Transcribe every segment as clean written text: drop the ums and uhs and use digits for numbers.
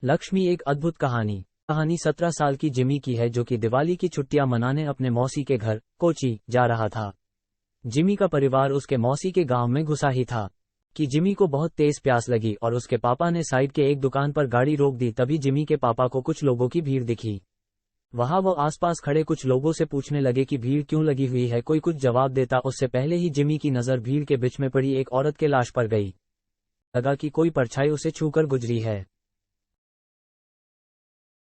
लक्ष्मी एक अद्भुत कहानी 17 साल की जिमी की है जो कि दिवाली की छुट्टियां मनाने अपने मौसी के घर कोची जा रहा था। जिमी का परिवार उसके मौसी के गांव में घुसा ही था कि जिमी को बहुत तेज प्यास लगी और उसके पापा ने साइड के एक दुकान पर गाड़ी रोक दी। तभी जिमी के पापा को कुछ लोगों की भीड़ दिखी। वहां वो आसपास खड़े कुछ लोगों से पूछने लगे कि भीड़ क्यों लगी हुई है। कोई कुछ जवाब देता उससे पहले ही जिमी की नजर भीड़ के बीच में पड़ी एक औरत के लाश पर गई। लगा कि कोई परछाई उसे छूकर गुजरी है।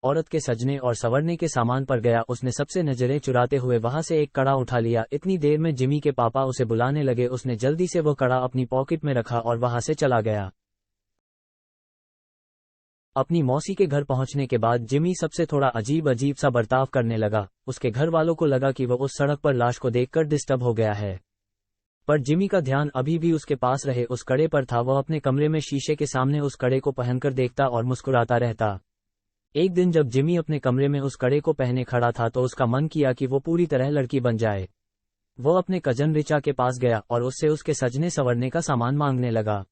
औरत के सजने और संवरने के सामान पर गया। उसने सबसे नजरें चुराते हुए वहां से एक कड़ा उठा लिया। इतनी देर में जिमी के पापा उसे बुलाने लगे। उसने जल्दी से वो कड़ा अपनी पॉकेट में रखा और वहां से चला गया। अपनी मौसी के घर पहुंचने के बाद जिमी सबसे थोड़ा अजीब सा बर्ताव करने लगा। उसके घर वालों को लगा कि वह उस सड़क पर लाश को देखकर डिस्टर्ब हो गया है, पर जिमी का ध्यान अभी भी उसके पास रहे उस कड़े पर था। वह अपने कमरे में शीशे के सामने उस कड़े को पहनकर देखता और मुस्कुराता रहता। एक दिन जब जिमी अपने कमरे में उस कड़े को पहने खड़ा था तो उसका मन किया कि वो पूरी तरह लड़की बन जाए। वो अपने कजन रिचा के पास गया और उससे उसके सजने संवरने का सामान मांगने लगा।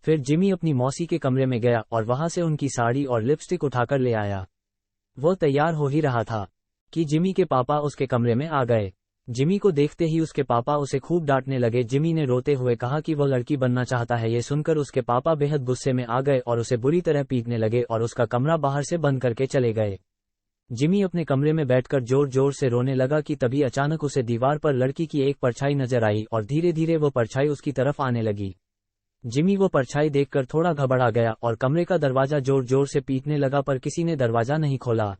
फिर जिमी अपनी मौसी के कमरे में गया और वहां से उनकी साड़ी और लिपस्टिक उठाकर ले आया। वो तैयार हो ही रहा था कि जिमी के पापा उसके कमरे में आ गए। जिमी को देखते ही उसके पापा उसे खूब डांटने लगे। जिमी ने रोते हुए कहा कि वो लड़की बनना चाहता है। ये सुनकर उसके पापा बेहद गुस्से में आ गए और उसे बुरी तरह पीटने लगे और उसका कमरा बाहर से बंद करके चले गए। जिमी अपने कमरे में बैठकर जोर जोर से रोने लगा कि तभी अचानक उसे दीवार पर लड़की की एक परछाई नजर आई और धीरे धीरे वो परछाई उसकी तरफ आने लगी। जिमी वो परछाई देखकर थोड़ा घबरा गया और कमरे का दरवाजा जोर जोर से पीटने लगा, पर किसी ने दरवाजा नहीं खोला।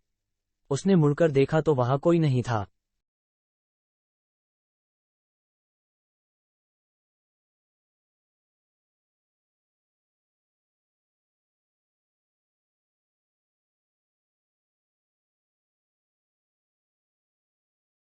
उसने मुड़कर देखा तो वहां कोई नहीं था।